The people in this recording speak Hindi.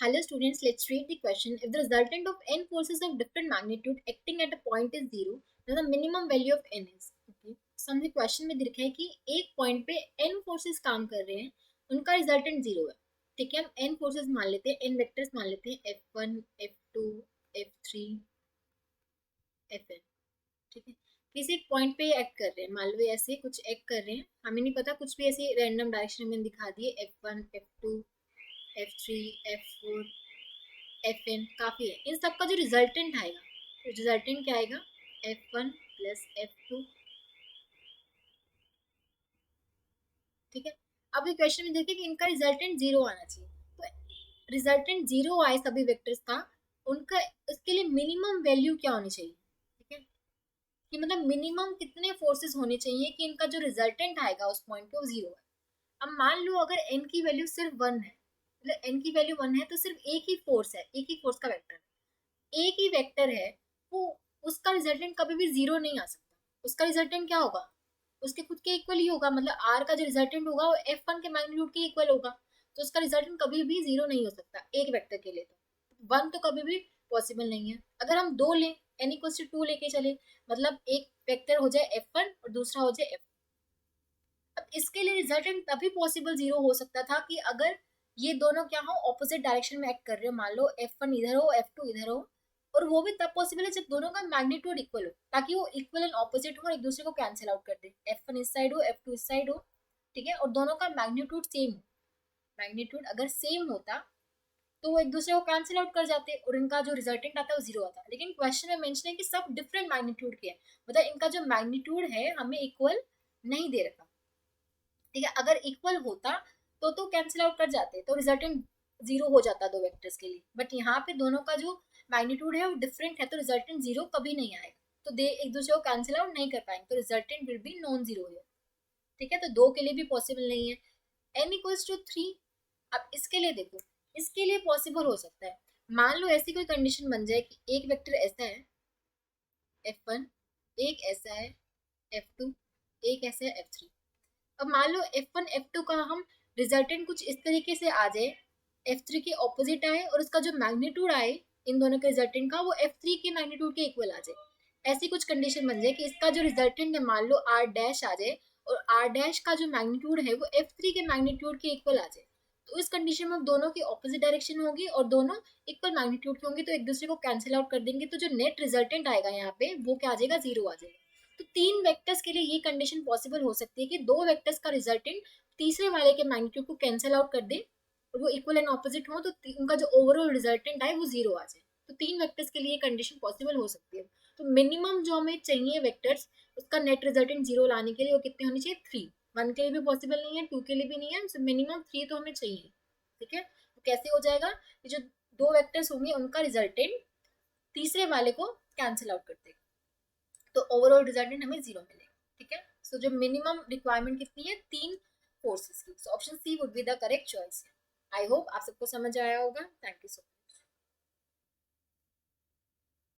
Hello students, let's read the question. If the resultant of n forces of different magnitude acting at a point is zero, then the minimum value of n is. Okay. So हमने क्वेश्चन में दिखा है कि एक पॉइंट पे n फोर्सेस काम कर रहे हैं, उनका रिजल्टेंट जीरो है. ठीक है, हम n फोर्सेस मान लेते हैं, n वेक्टर्स मान लेते हैं, f1, f2, f3, fn. ठीक है, किसी एक पॉइंट पे एक्ट कर रहे हैं, मान लो ऐसे कुछ एक्ट कर रहे हैं, हमें नहीं पता, कुछ भी ऐसे रैंडम डायरेक्शन में दिखा दिए, f1, f2, f3, f4, F N काफ़ी है. इन सबका जो रिजल्टेंट आएगा, तो रिजल्टेंट क्या आएगा, F one plus F two. ठीक है, अब ये क्वेश्चन में देखिए कि इनका रिजल्टेंट जीरो आना चाहिए. तो रिजल्टेंट जीरो आए सभी वेक्टर्स का, उनका उसके लिए मिनिमम वैल्यू क्या होनी चाहिए. ठीक है, कि मतलब मिनिमम कितने फोर्सेस होने चाहिए कि इनका जो रिजल्टेंट आएगा उस पॉइंट पे वो जीरो है. अब मान लो अगर एन की वैल्यू सिर्फ वन है, मतलब एन की वैल्यू वन है, तो सिर्फ एक ही फोर्स है, एक ही फोर्स का वेक्टर है, एक ही वेक्टर है, वो उसका रिजल्टेंट कभी भी जीरो नहीं आ सकता. उसका रिजल्टेंट क्या होगा, उसके खुद के इक्वल ही होगा. मतलब आर का जो रिजल्टेंट होगा वो एफ वन के मैग्नीट्यूड के इक्वल होगा. तो उसका रिजल्टेंट कभी भी जीरो नहीं हो सकता एक वेक्टर के लिए. तो वन तो कभी भी पॉसिबल नहीं है. अगर हम दो लें, एन इक्वल टू टू लेके चले, मतलब एक वेक्टर हो जाए एफ वन और दूसरा हो जाए एफ. अब इसके लिए रिजल्टेंट तभी पॉसिबल जीरो हो सकता था कि अगर ये दोनों क्या हो, ऑपोजिट डायरेक्शन में एक्ट कर रहे हो. मान लो एफ वन इधर हो, एफ टू इधर हो, और वो भी तब पॉसिबल है जब दोनों का मैग्नीट्यूड इक्वल हो, ताकि वो इक्वल एंड ऑपोजिट हो और एक दूसरे को कैंसिल आउट कर दे. एफ वन इस साइड हो, एफ टू इस साइड हो. ठीक है, और दोनों का मैग्नीट्यूड सेम हो. मैग्नीट्यूड अगर सेम होता तो वो एक दूसरे को कैंसिल आउट कर जाते और इनका जो रिजल्टेंट आता है वो जीरो आता. लेकिन क्वेश्चन में मेंशन है कि सब डिफरेंट मैग्नीट्यूड के हैं, मतलब इनका जो मैग्नीट्यूड है हमें इक्वल नहीं दे रखा. ठीक है, अगर इक्वल होता तो कैंसिल आउट कर जाते, तो रिजल्टेंट जीरो हो जाता दो वेक्टर्स के लिए. बट यहाँ पे दोनों का जो मैग्नीट्यूड है वो डिफरेंट है, तो रिजल्टेंट जीरो कभी नहीं आएगा. तो दे एक दूसरे को कैंसिल आउट नहीं कर पाएंगे, तो resultant will be non zero है. ठीक है, तो दो के लिए भी पॉसिबल नहीं है. N equals to three. अब इसके लिए देखो, इसके लिए पॉसिबल हो सकता है. मान लो ऐसी कोई कंडीशन बन जाए कि एक वेक्टर ऐसा है एफ वन, एक ऐसा है एफ टू, एक ऐसा है एफ थ्री. अब मान लो एफ वन एफ टू का हम रिजल्टेंट कुछ इस तरीके से आ जाए, एफ थ्री के ऑपोजिट आए और उसका जो मैग्नीट्यूड आए इन दोनों के रिजल्टेंट का वो एफ थ्री के मैग्नीट्यूड के इक्वल आ जाए. ऐसी कुछ कंडीशन बन जाए कि इसका जो रिजल्टेंट है मान लो आर डैश आ जाए, और आर डैश का जो मैग्नीट्यूड है वो एफ थ्री के मैग्नीट्यूड के इक्वल आ जाए. तो इस कंडीशन में दोनों की ऑपोजिट डायरेक्शन होगी और दोनों इक्वल मैग्नीट्यूड के होंगे, तो एक दूसरे को कैंसिल आउट कर देंगे. तो जो नेट रिजल्टेंट आएगा यहाँ पे वो क्या आ जाएगा, जीरो आ जाएगा. तो तीन वेक्टर्स के लिए ये कंडीशन पॉसिबल हो सकती है कि दो वेक्टर्स का रिजल्टेंट तीसरे वाले के मैग्नीट्यूड को कैंसिल आउट कर दे और वो इक्वल एंड ऑपोजिट हो, तो उनका जो ओवरऑल रिजल्टेंट आए वो जीरो आ जाए. तो तीन वेक्टर्स के लिए कंडीशन पॉसिबल हो सकती है. तो मिनिमम जो हमें चाहिए वेक्टर्स, उसका नेट रिजल्टेंट जीरो लाने के लिए वो कितने होने चाहिए, थ्री. वन के लिए भी पॉसिबल नहीं है, टू के लिए भी नहीं है, मिनिमम थ्री तो हमें चाहिए. ठीक है, तो कैसे हो जाएगा कि जो दो वेक्टर्स होंगे उनका रिजल्टेंट तीसरे वाले को कैंसिल आउट कर देगा, तो ओवरऑल रिजल्टेंट हमें जीरो मिलेगा. ठीक है, सो जो मिनिमम रिक्वायरमेंट कितनी है, तीन फोर्सेस की. So option C would be the correct choice. I hope आप सबको समझ आया होगा. Thank you so much.